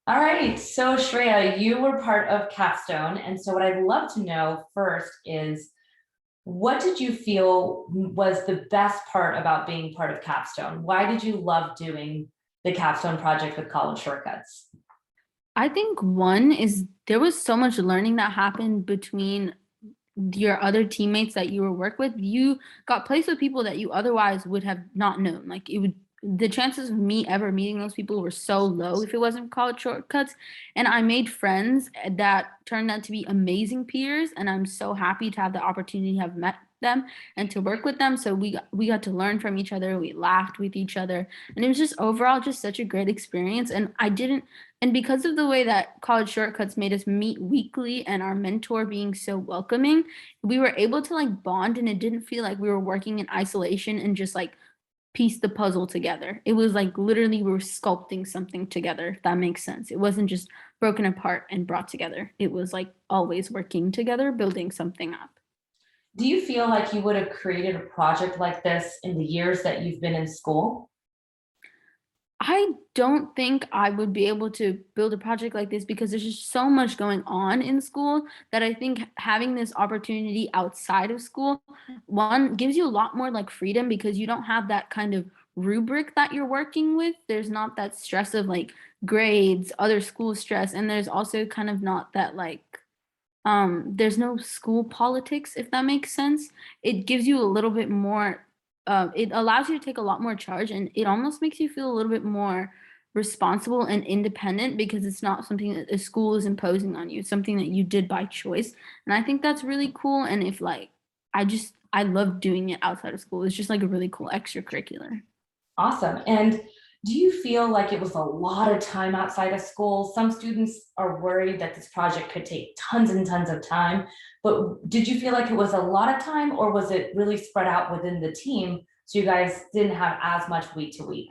All right, so Shreya, you were part of Capstone, and so what I'd love to know first is what did you feel was the best part about being part of Capstone? Why did you love doing the Capstone project with College Shortcuts? I think one is there was so much learning that happened between your other teammates that you were work with. You got placed with people that you otherwise would have not known. Like it would the chances of me ever meeting those people were so low if it wasn't for college shortcuts. And I made friends that turned out to be amazing peers. And I'm so happy to have the opportunity to have met them and to work with them. So we got to learn from each other. We laughed with each other. And it was just overall just such a great experience. And because of the way that College Shortcuts made us meet weekly and our mentor being so welcoming, we were able to like bond and it didn't feel like we were working in isolation and just like piece the puzzle together. It was like literally we were sculpting something together, if that makes sense. It wasn't just broken apart and brought together. It was like always working together, building something up. Do you feel like you would have created a project like this in the years that you've been in school? I don't think I would be able to build a project like this because there's just so much going on in school that I think having this opportunity outside of school, one, gives you a lot more like freedom because you don't have that kind of rubric that you're working with. There's not that stress of like grades, other school stress, and there's also kind of not that like there's no school politics, if that makes sense. It gives you a little bit more, it allows you to take a lot more charge and it almost makes you feel a little bit more responsible and independent because it's not something that the school is imposing on you, it's something that you did by choice. And I think that's really cool. And if like, I love doing it outside of school. It's just like a really cool extracurricular. Awesome. And do you feel like it was a lot of time outside of school? Some students are worried that this project could take tons and tons of time, but did you feel like it was a lot of time or was it really spread out within the team so you guys didn't have as much week to week?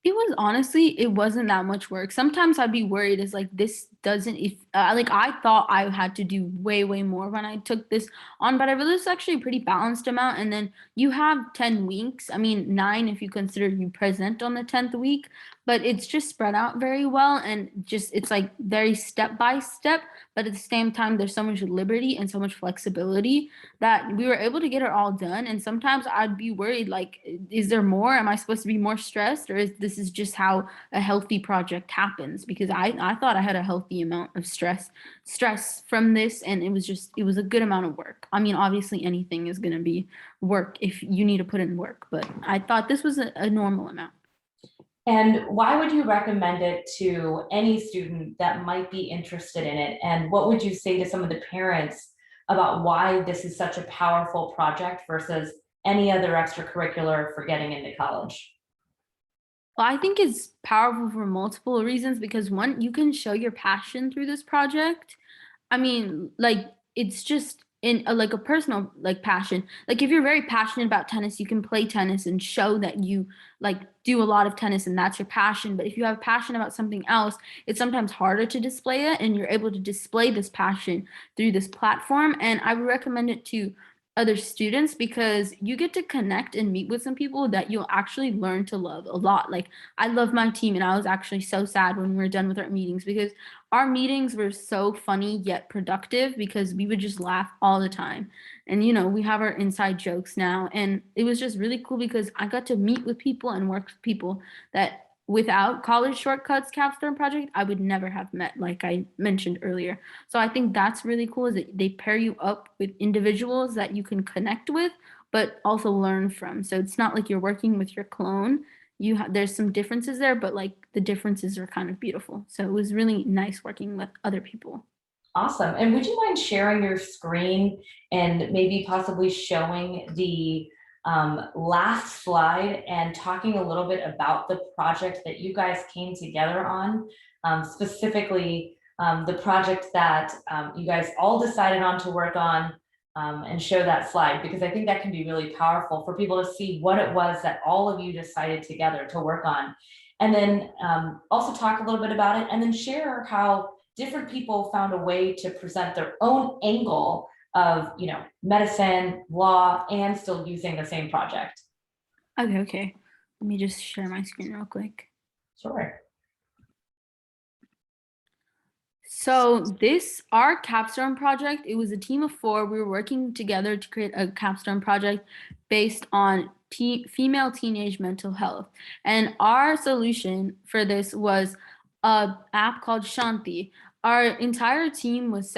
It was honestly, it wasn't that much work. Sometimes I'd be worried is like this doesn't if like I thought I had to do way more when I took this on, but I realized it's actually a pretty balanced amount. And then you have 10 weeks. I mean, 9 if you consider you present on the 10th week, but it's just spread out very well and just it's like very step by step, but at the same time there's so much liberty and so much flexibility that we were able to get it all done. And sometimes I'd be worried, like, is there more? Am I supposed to be more stressed, or is this is just how a healthy project happens? Because I thought I had a healthy amount of stress from this, and it was a good amount of work. I mean, obviously anything is gonna be work if you need to put in work, but I thought this was a normal amount. And why would you recommend it to any student that might be interested in it? And what would you say to some of the parents about why this is such a powerful project versus any other extracurricular for getting into college? Well, I think it's powerful for multiple reasons because one, you can show your passion through this project. I mean, like it's just in like a personal like passion. Like if you're very passionate about tennis, you can play tennis and show that you like do a lot of tennis and that's your passion. But if you have passion about something else, it's sometimes harder to display it and you're able to display this passion through this platform. And I would recommend it to other students because you get to connect and meet with some people that you'll actually learn to love a lot. Like I love my team and I was actually so sad when we were done with our meetings because our meetings were so funny yet productive because we would just laugh all the time. And we have our inside jokes now and it was just really cool because I got to meet with people and work with people that without College Shortcuts Capstone Project, I would never have met, like I mentioned earlier. So I think that's really cool is that they pair you up with individuals that you can connect with, but also learn from. So it's not like you're working with your clone. There's some differences there, but like the differences are kind of beautiful. So it was really nice working with other people. Awesome. And would you mind sharing your screen and maybe possibly showing the last slide and talking a little bit about the project that you guys came together on, specifically the project that you guys all decided on to work on and show that slide, because I think that can be really powerful for people to see what it was that all of you decided together to work on. And then also talk a little bit about it and then share how different people found a way to present their own angle of medicine, law, and still using the same project. Okay. Let me just share my screen real quick. Sure. So our capstone project, it was a team of 4. We were working together to create a capstone project based on female teenage mental health. And our solution for this was a app called Shanti. Our entire team was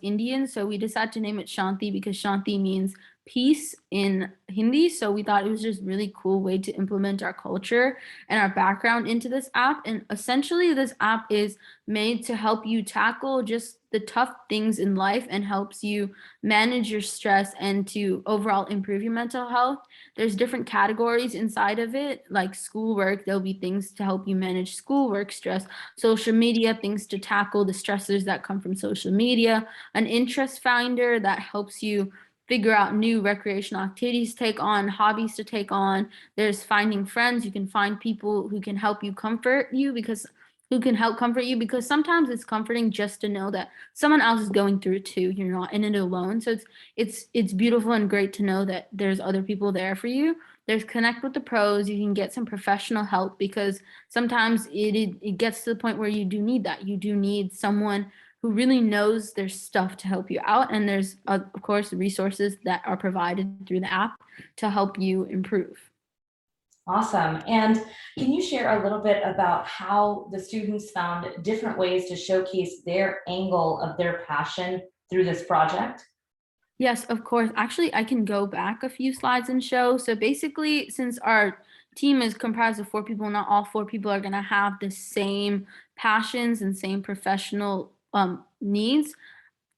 Indian, so we decided to name it Shanti because Shanti means peace in Hindi. So we thought it was just really cool way to implement our culture and our background into this app. And essentially, this app is made to help you tackle just the tough things in life and helps you manage your stress and to overall improve your mental health. There's different categories inside of it, like schoolwork. There'll be things to help you manage schoolwork stress, social media, things to tackle the stressors that come from social media, an interest finder that helps you figure out new recreational activities to take on, hobbies to take on. There's finding friends. You can find people who can help you comfort you because who can help comfort you because sometimes it's comforting just to know that someone else is going through it too. You're not in it alone. So it's beautiful and great to know that there's other people there for you. There's connect with the pros. You can get some professional help because sometimes it gets to the point where you do need that. You do need someone who really knows their stuff to help you out. And there's, of course, resources that are provided through the app to help you improve. Awesome. And can you share a little bit about how the students found different ways to showcase their angle of their passion through this project? Yes, of course. Actually, I can go back a few slides and show. So basically, since our team is comprised of 4 people, not all 4 people are going to have the same passions and same professional needs,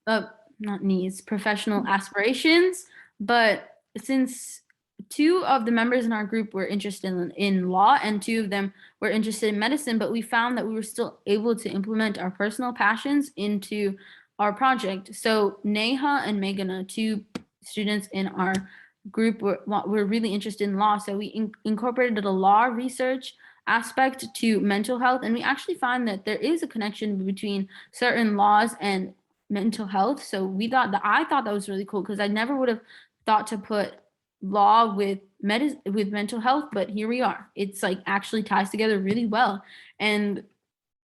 uh, not needs, professional aspirations. But since 2 of the members in our group were interested in law and 2 of them were interested in medicine, but we found that we were still able to implement our personal passions into our project. So Neha and Meghana, 2 students in our group, were really interested in law. So we incorporated a law research aspect to mental health. And we actually find that there is a connection between certain laws and mental health. So I thought that was really cool because I never would have thought to put law with with mental health, but here we are. It's like actually ties together really well. And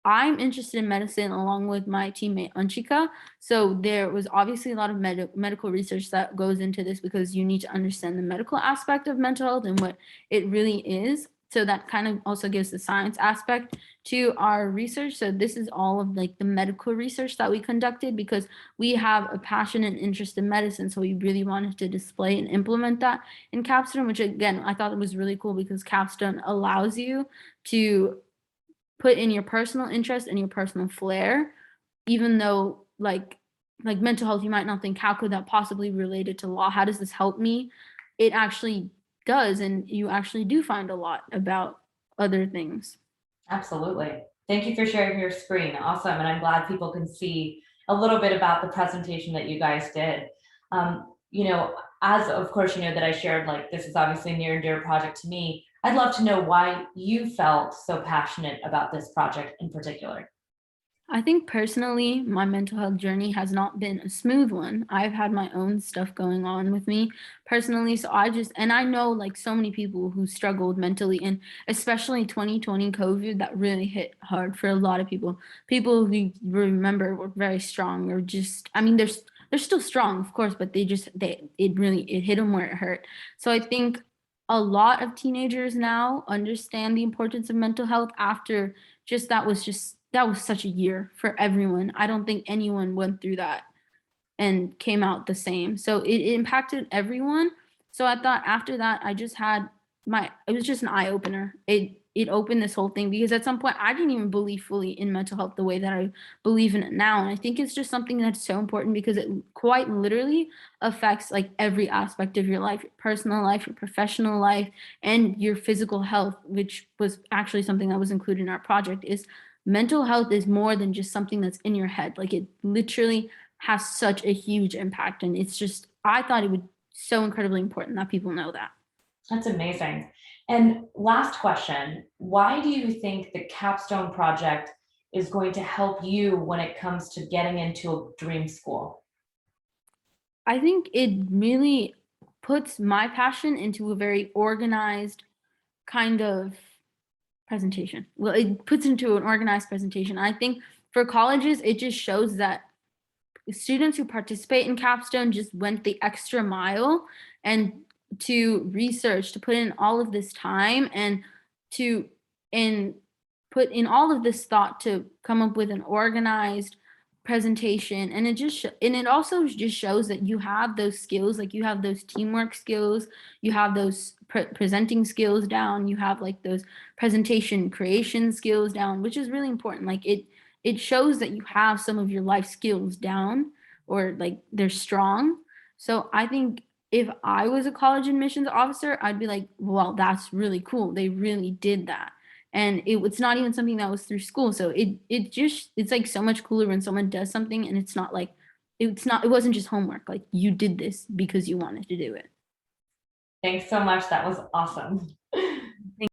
I'm interested in medicine along with my teammate Anshika. So there was obviously a lot of medical research that goes into this because you need to understand the medical aspect of mental health and what it really is. So that kind of also gives the science aspect to our research. So this is all of like the medical research that we conducted because we have a passion and interest in medicine. So we really wanted to display and implement that in Capstone, which again, I thought it was really cool because Capstone allows you to put in your personal interest and your personal flair, even though like mental health, you might not think, how could that possibly be related to law? How does this help me? It actually does, and you actually do find a lot about other things. Absolutely. Thank you for sharing your screen. Awesome. And I'm glad people can see a little bit about the presentation that you guys did. As of course, that I shared, like, this is obviously a near and dear project to me. I'd love to know why you felt so passionate about this project in particular. I think personally, my mental health journey has not been a smooth one. I've had my own stuff going on with me personally. So and I know like so many people who struggled mentally, and especially 2020 COVID, that really hit hard for a lot of people. People who remember were very strong, or just, I mean, they're still strong, of course, but it hit them where it hurt. So I think a lot of teenagers now understand the importance of mental health after that was such a year for everyone. I don't think anyone went through that and came out the same. So it impacted everyone. So I thought after that, it was just an eye opener. It opened this whole thing because at some point I didn't even believe fully in mental health the way that I believe in it now. And I think it's just something that's so important because it quite literally affects like every aspect of your life, your personal life, your professional life, and your physical health, which was actually something that was included in our project. Is mental health is more than just something that's in your head. Like it literally has such a huge impact. And it's just, I thought it would so incredibly important that people know that. That's amazing. And last question, why do you think the Capstone Project is going to help you when it comes to getting into a dream school? I think it really puts my passion into a very organized kind of presentation. Well, it puts into an organized presentation. I think for colleges, it just shows that students who participate in Capstone just went the extra mile and to research, to put in all of this time to and put in all of this thought to come up with an organized presentation. And and it also just shows that you have those skills, like you have those teamwork skills, you have those presenting skills down, you have like those presentation creation skills down, which is really important. Like it shows that you have some of your life skills down, or like they're strong. So I think if I was a college admissions officer, I'd be like, well, that's really cool. They really did that. And it's not even something that was through school. So it's like so much cooler when someone does something and it's not like, it wasn't just homework. Like you did this because you wanted to do it. Thanks so much. That was awesome.